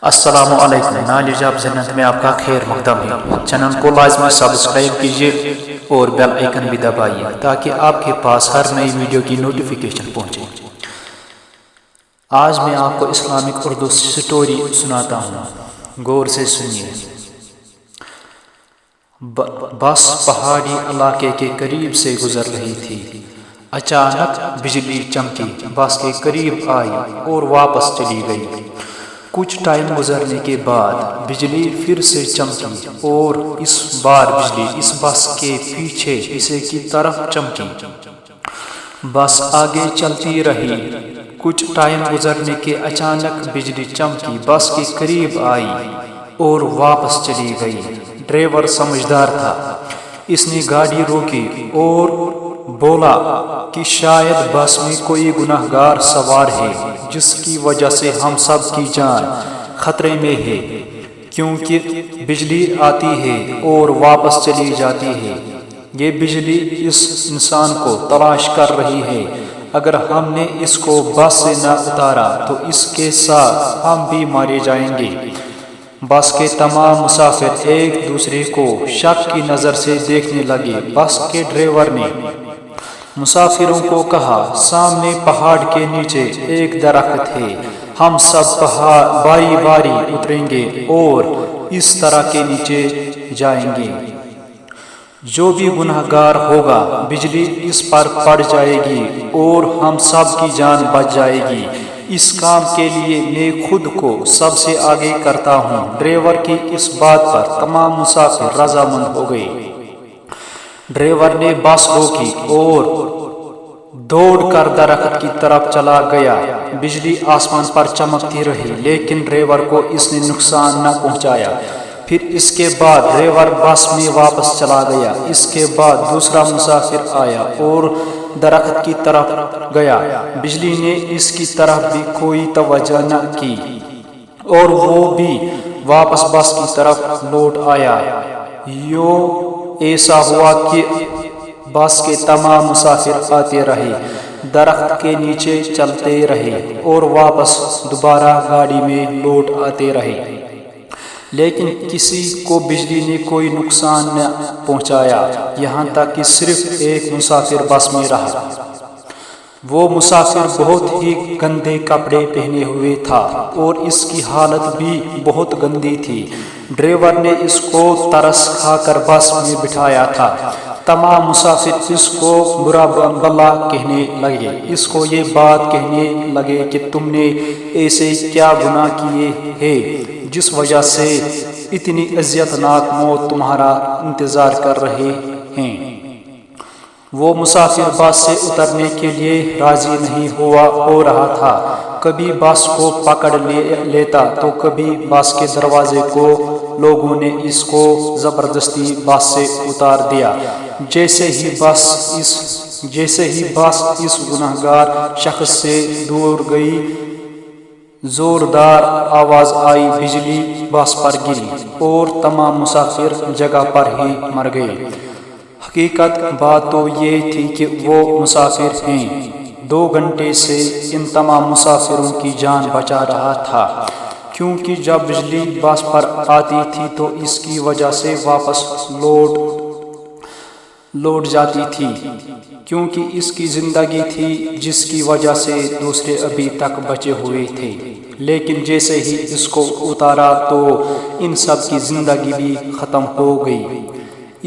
السلام علیکم، نالیجاب جنت میں آپ کا خیر مقدم ہے۔ چینل کو لازمی سبسکرائب کیجیے اور بیل آئیکن بھی دبائیے تاکہ آپ کے پاس ہر نئی ویڈیو کی نوٹیفیکیشن پہنچے۔ آج میں آپ کو اسلامک اردو سٹوری سناتا ہوں، غور سے سنیے۔ بس پہاڑی علاقے کے قریب سے گزر رہی تھی۔ اچانک بجلی چمکی، بس کے قریب آئی اور واپس چلی گئی۔ کچھ ٹائم گزرنے کے بعد بجلی پھر سے چمکی اور اس بار بجلی اس بس کے پیچھے کی طرف چمکی۔ بس آگے چلتی رہی۔ کچھ ٹائم گزرنے کے اچانک بجلی چمکی، بس کے قریب آئی اور واپس چلی گئی۔ ڈرائیور سمجھدار تھا، اس نے گاڑی روکی اور بولا کہ شاید بس میں کوئی گناہ گار سوار ہے جس کی وجہ سے ہم سب کی جان خطرے میں ہے، کیونکہ بجلی آتی ہے اور واپس چلی جاتی ہے۔ یہ بجلی اس انسان کو تلاش کر رہی ہے، اگر ہم نے اس کو بس سے نہ اتارا تو اس کے ساتھ ہم بھی مارے جائیں گے۔ بس کے تمام مسافر ایک دوسرے کو شک کی نظر سے دیکھنے لگے۔ بس کے ڈرائیور نے مسافروں کو کہا، سامنے پہاڑ کے نیچے ایک درخت ہے، ہم سب باری باری اتریں گے اور اس درخت کے نیچے جائیں گے۔ جو بھی گناہ گار ہوگا بجلی اس پر پڑ جائے گی اور ہم سب کی جان بچ جائے گی۔ اس کام کے لیے میں خود کو سب سے آگے کرتا ہوں۔ ڈرائیور کی اس بات پر تمام مسافر رضامند ہو گئے۔ ڈرائیور نے بس روکی اور دوڑ کر درخت کی طرف چلا گیا۔ بجلی آسمان پر چمکتی رہی لیکن ڈرائیور کو اس نے نقصان نہ پہنچایا۔ پھر اس کے بعد ڈرائیور بس میں واپس چلا گیا۔ اس کے بعد دوسرا مسافر آیا اور درخت کی طرف گیا۔ بجلی نے اس کی طرف بھی کوئی توجہ نہ کی اور وہ بھی واپس بس کی طرف لوٹ آیا۔ یوں ایسا ہوا کہ بس کے تمام مسافر آتے رہے، درخت کے نیچے چلتے رہے اور واپس دوبارہ گاڑی میں لوٹ آتے رہے، لیکن کسی کو بجلی نے کوئی نقصان نہ پہنچایا، یہاں تک کہ صرف ایک مسافر بس میں رہا۔ وہ مسافر بہت ہی گندے کپڑے پہنے ہوئے تھا اور اس کی حالت بھی بہت گندی تھی۔ ڈرائیور نے اس کو ترس کھا کر بس میں بٹھایا تھا۔ تمام مسافر اس کو برا بھلا کہنے لگے، اس کو یہ بات کہنے لگے کہ تم نے ایسے کیا گناہ کیے ہیں جس وجہ سے اتنی اذیت ناک موت تمہارا انتظار کر رہے ہیں۔ وہ مسافر بس سے اترنے کے لیے راضی نہیں ہو رہا تھا۔ کبھی بس کو پکڑ لیتا تو کبھی بس کے دروازے کو لوگوں نے اس کو زبردستی بس سے اتار دیا۔ جیسے ہی بس اس گناہ گار شخص سے دور گئی، زوردار آواز آئی، بجلی بس پر گری اور تمام مسافر جگہ پر ہی مر گئے۔ حقیقت بات تو یہ تھی کہ وہ مسافر ہیں 2 گھنٹے سے ان تمام مسافروں کی جان بچا رہا تھا، کیونکہ جب بجلی بس پر آتی تھی تو اس کی وجہ سے واپس لوٹ جاتی تھی، کیونکہ اس کی زندگی تھی جس کی وجہ سے دوسرے ابھی تک بچے ہوئے تھے، لیکن جیسے ہی اس کو اتارا تو ان سب کی زندگی بھی ختم ہو گئی۔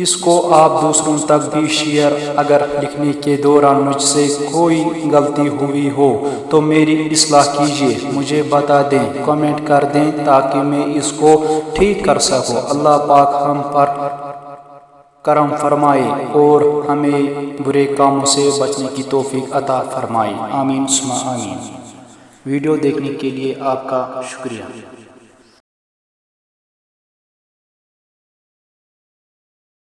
اس کو آپ دوسروں تک بھی شیئر، اگر لکھنے کے دوران مجھ سے کوئی غلطی ہوئی ہو تو میری اصلاح کیجیے، مجھے بتا دیں، کمنٹ کر دیں تاکہ میں اس کو ٹھیک کر سکوں۔ اللہ پاک ہم پر کرم فرمائے اور ہمیں برے کاموں سے بچنے کی توفیق عطا فرمائے، آمین ثم آمین۔ ویڈیو دیکھنے کے لیے آپ کا شکریہ۔